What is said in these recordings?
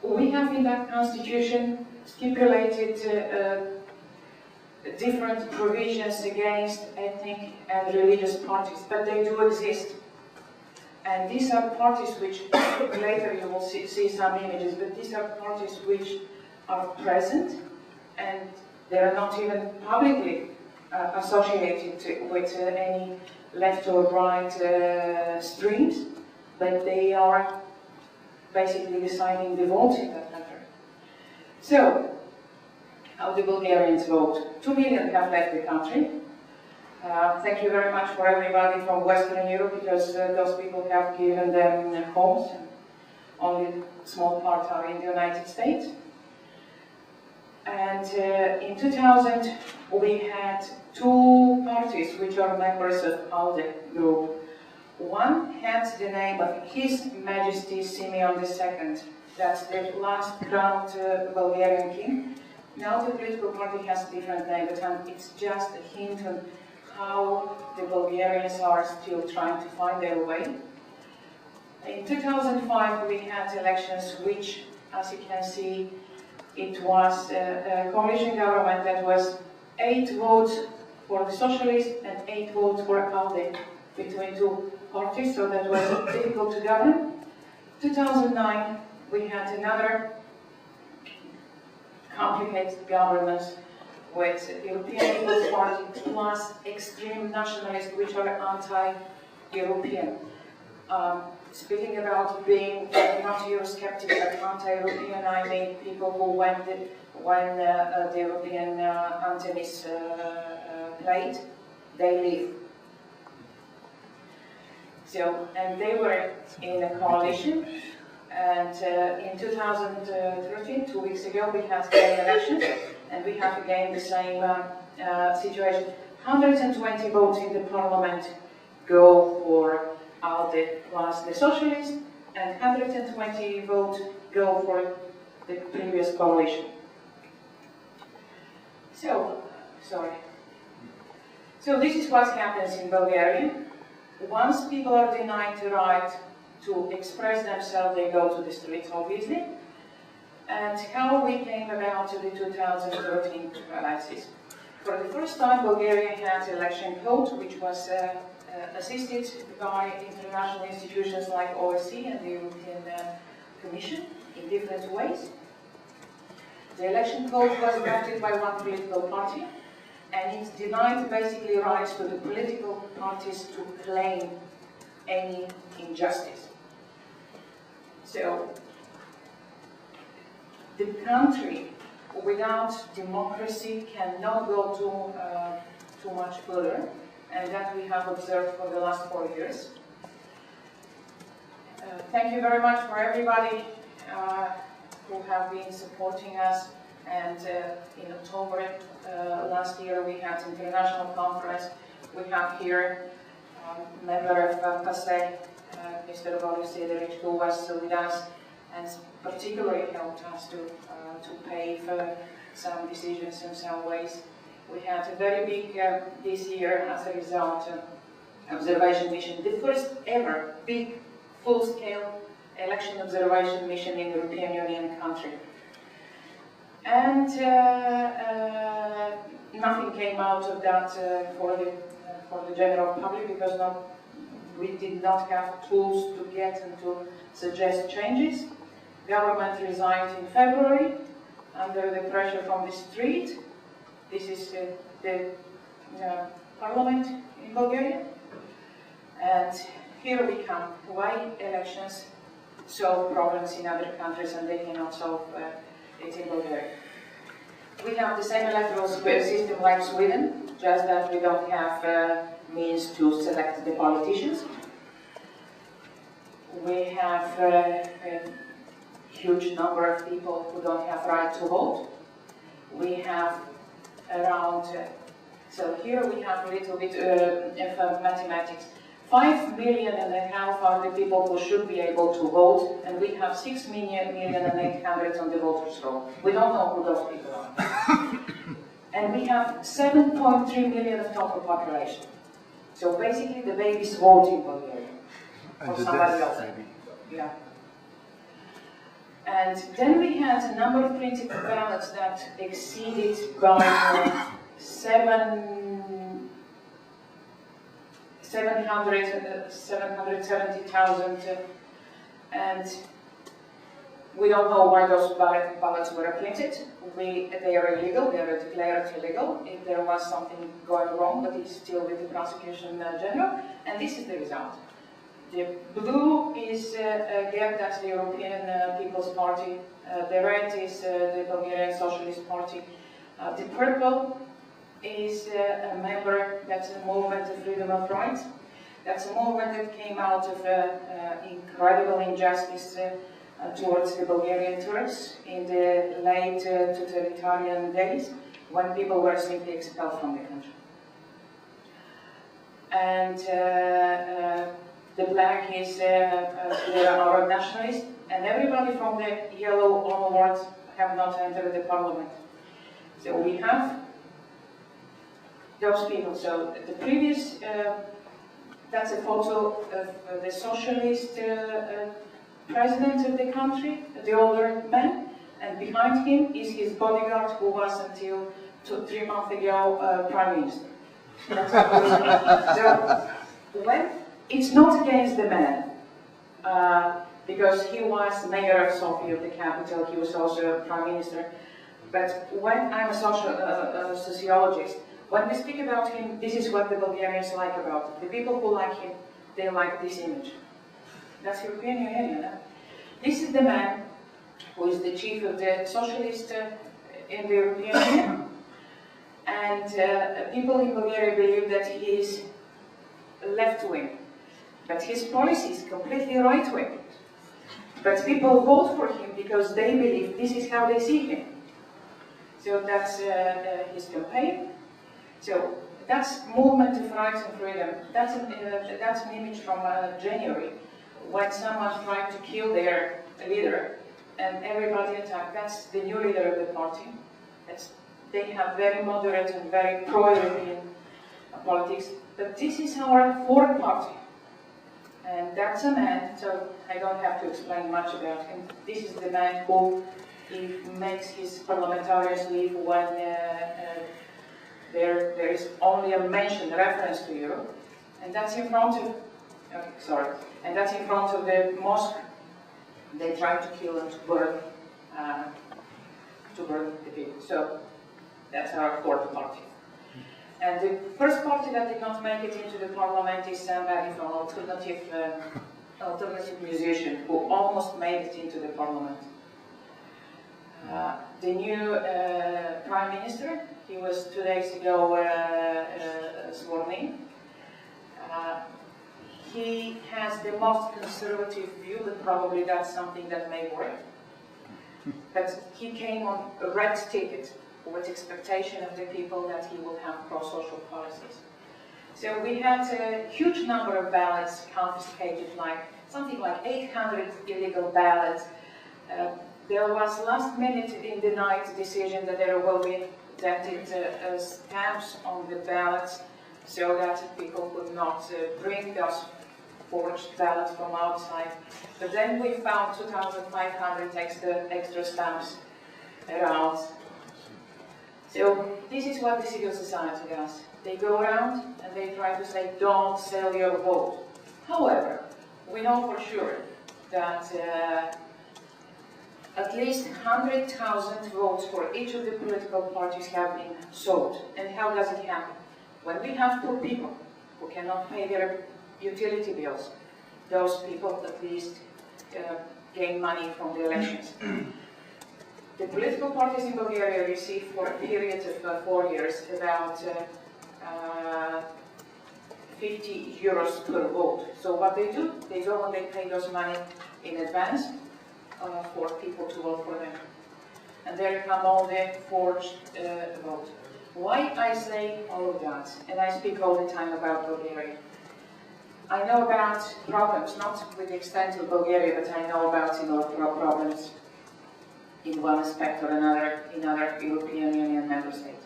We have in that constitution stipulated different provisions against ethnic and religious parties, but they do exist. And these are parties which, later you will see some images, but these are parties which are present and they are not even publicly associated with any left or right streams, but they are basically deciding the votes in that country. So, how do Bulgarians vote? 2 million have left the country. Thank you very much for everybody from Western Europe, because those people have given them homes, and only a small part are in the United States. And in 2000, we had 2 parties which are members of ALDE group. One had the name of His Majesty Simeon II, that's the last crowned Bulgarian king. Now the political party has a different name, but it's just a hint on how the Bulgarians are still trying to find their way. In 2005 we had elections which, as you can see, it was a coalition government that was 8 votes for the socialists and 8 votes for ALDE between 2 parties, so that was difficult to govern. 2009 we had another complicated government with European People's Party plus extreme nationalists which are anti-European. Speaking about being not Eurosceptic but anti-European, I mean people who when the European anthem is played, they leave. So, and they were in a coalition, and in 2013, 2 weeks ago, we had the elections, and we have again the same situation. 120 votes in the parliament go for ALDE plus the socialists, and 120 votes go for the previous coalition. So, So this is what happens in Bulgaria. Once people are denied the right to express themselves, they go to the streets, obviously. And how we came about to the 2013 crisis. For the first time, Bulgaria had an election code, which was assisted by international institutions like OSCE and the European Commission in different ways. The election code was drafted by one political party, and it denied basically rights to the political parties to claim any injustice. So, the country without democracy cannot go too much further, and that we have observed for the last 4 years. Thank you very much for everybody who have been supporting us. And in October last year we had an international conference. We have here member of PASE, Mr. Boris Siderich, who was with us and particularly helped us to pave some decisions in some ways. We had a very big, this year as a result, observation mission, the first ever big, full-scale election observation mission in the European Union country. And nothing came out of that for the general public, because we did not have tools to get and to suggest changes. Government resigned in February under the pressure from the street. This is the parliament in Bulgaria. And here we come. Why elections solve problems in other countries and they cannot solve it in Bulgaria? We have the same electoral system like Sweden, just that we don't have means to select the politicians. We have a huge number of people who don't have right to vote. We have around, so here we have a little bit of mathematics. 5.5 million are the people who should be able to vote, and we have 6.8 million on the voters' roll. We don't know who those people are. And we have 7.3 million of total population. So basically the babies vote in Bulgaria. Or somebody else. Yeah. And then we had a number of printed ballots that exceeded by 770,000, and we don't know why those ballots were printed. They are illegal, they are declared illegal. If there was something going wrong, but it's still with the prosecution general, and this is the result. The blue is again, that's the European People's Party. The red is the Bulgarian Socialist Party. The purple is a member, that's a movement of freedom of rights. That's a movement that came out of incredible injustice towards the Bulgarian Turks in the late totalitarian days, when people were simply expelled from the country. And the black is our nationalists, and everybody from the yellow onwards have not entered the parliament. So we have those people. So the previous, that's a photo of the socialist president of the country, the older man, and behind him is his bodyguard, who was until 3 months ago prime minister. So when it's not against the man, because he was mayor of Sofia, of the capital, he was also prime minister. But when I'm a sociologist, when we speak about him, this is what the Bulgarians like about him. The people who like him, they like this image. That's European Union. Huh? This is the man who is the chief of the socialist in the European Union. And people in Bulgaria believe that he is left-wing. But his policy is completely right-wing. But people vote for him because they believe this is how they see him. So that's his campaign. So that's movement of rights and freedom. That's an image from January, when someone tried to kill their leader and everybody attacked. That's the new leader of the party. They have very moderate and very pro-European politics. But this is our fourth party. And that's a man, so I don't have to explain much about him. This is the man who makes his parliamentarians leave when there is only a mention, a reference to Europe. And that's in front of, and that's in front of the mosque. They try to kill and to burn the people. So that's our fourth party. And the first party that did not make it into the parliament is somebody from alternative musician who almost made it into the parliament. The new prime minister, he was 2 days ago sworn in. He has the most conservative view, but probably that's something that may work. But he came on a red ticket with expectation of the people that he will have pro-social policies. So we had a huge number of ballots confiscated, something like 800 illegal ballots. There was last minute in the night decision that there will be dented stamps on the ballots so that people could not bring those forged ballots from outside. But then we found 2,500 extra stamps around. So this is what the civil society does. They go around and they try to say, don't sell your vote. However, we know for sure that at least 100,000 votes for each of the political parties have been sold. And how does it happen? When we have poor people who cannot pay their utility bills, those people at least gain money from the elections. The political parties in Bulgaria receive for a period of 4 years about 50 euros per vote. So what they do, they go and they pay those money in advance for people to vote for them. And there come all the forged votes. Why I say all of that, and I speak all the time about Bulgaria. I know about problems, not with the extent of Bulgaria, but I know about problems in one aspect or another in other European Union member states.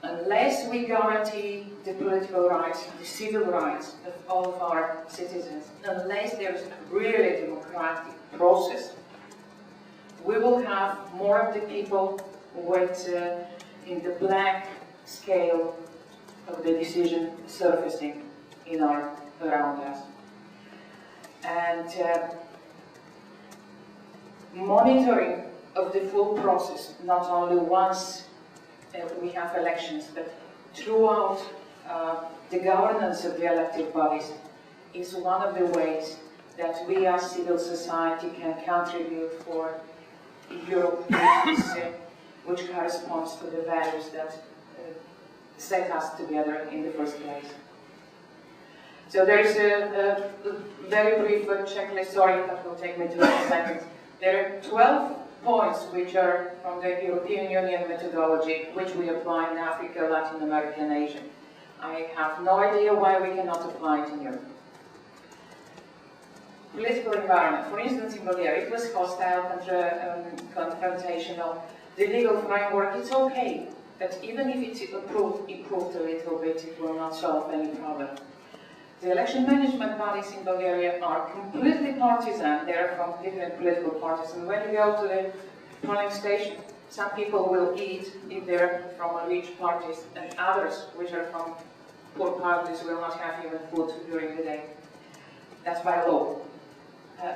Unless we guarantee the political rights, the civil rights of all of our citizens, unless there is a really democratic process we will have more of the people with in the black scale of the decision surfacing in around us. And monitoring of the full process, not only once we have elections, but throughout the governance of the elected bodies, is one of the ways that we as civil society can contribute for Europe, which corresponds to the values that set us together in the first place. So there is a very brief checklist, sorry, that will take me 2 seconds. There are 12 points which are from the European Union methodology, which we apply in Africa, Latin America, and Asia. I have no idea why we cannot apply it in Europe. Political environment. For instance, in Bulgaria, it was hostile, confrontational. The legal framework, it's okay, but even if it's improved a little bit, it will not solve any problem. The election management bodies in Bulgaria are completely partisan. They are from different political parties, and when you go to the polling station, some people will eat if they're from rich parties, and others, which are from poor parties, will not have even food during the day. That's by law.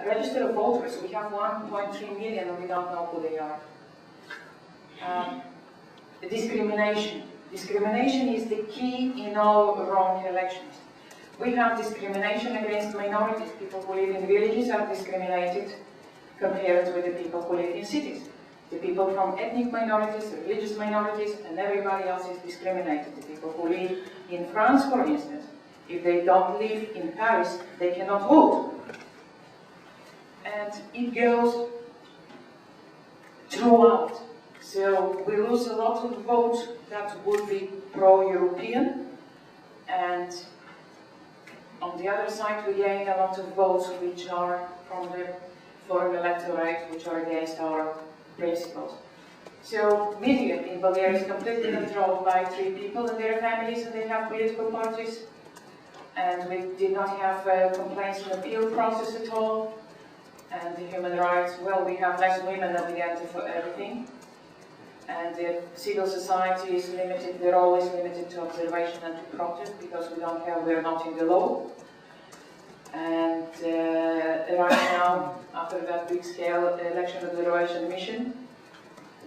Register of voters, we have 1.3 million and we don't know who they are. Discrimination. Discrimination is the key in all wrong elections. We have discrimination against minorities. People who live in villages are discriminated compared with the people who live in cities. The people from ethnic minorities, religious minorities, and everybody else is discriminated. The people who live in France, for instance, if they don't live in Paris, they cannot vote. And it goes throughout. So we lose a lot of votes that would be pro-European, and on the other side we gain a lot of votes which are from the foreign electorate, which are against our principles. So media in Bulgaria is completely controlled by 3 people and their families, and they have political parties, and we did not have a complaints and appeal process at all. And the human rights, well, we have less women at the end of everything. And the civil society is limited, they're always limited to observation and to protest because we're not in the law. And right now, after that big scale election observation mission,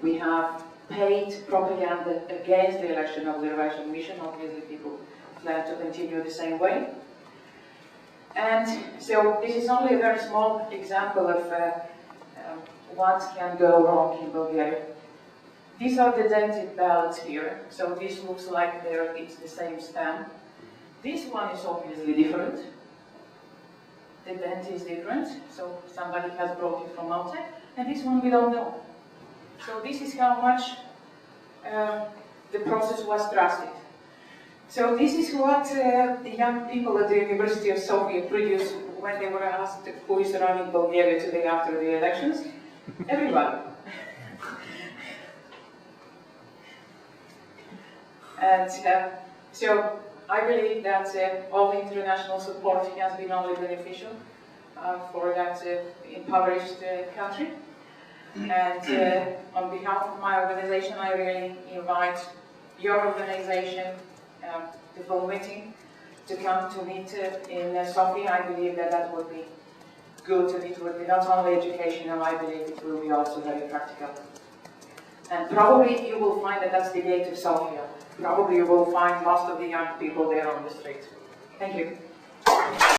we have paid propaganda against the election observation mission. Obviously people plan to continue the same way. And so this is only a very small example of what can go wrong in Bulgaria. These are the dented ballots here. So this looks like it's the same stamp. This one is obviously different. The dent is different, so somebody has brought it from outside. And this one we don't know. So this is how much the process was trusted. So this is what the young people at the University of Sofia produced when they were asked who is running Bulgaria today after the elections. Everybody. And so I believe that all the international support has been only beneficial for that impoverished country. And on behalf of my organization, I really invite your organization, the full meeting, to come to meet in Sofia. I believe that would be good, and it would be not only educational, I believe it will be also very practical. And probably you will find that that's the gate of Sofia. Probably you will find most of the young people there on the street. Thank you.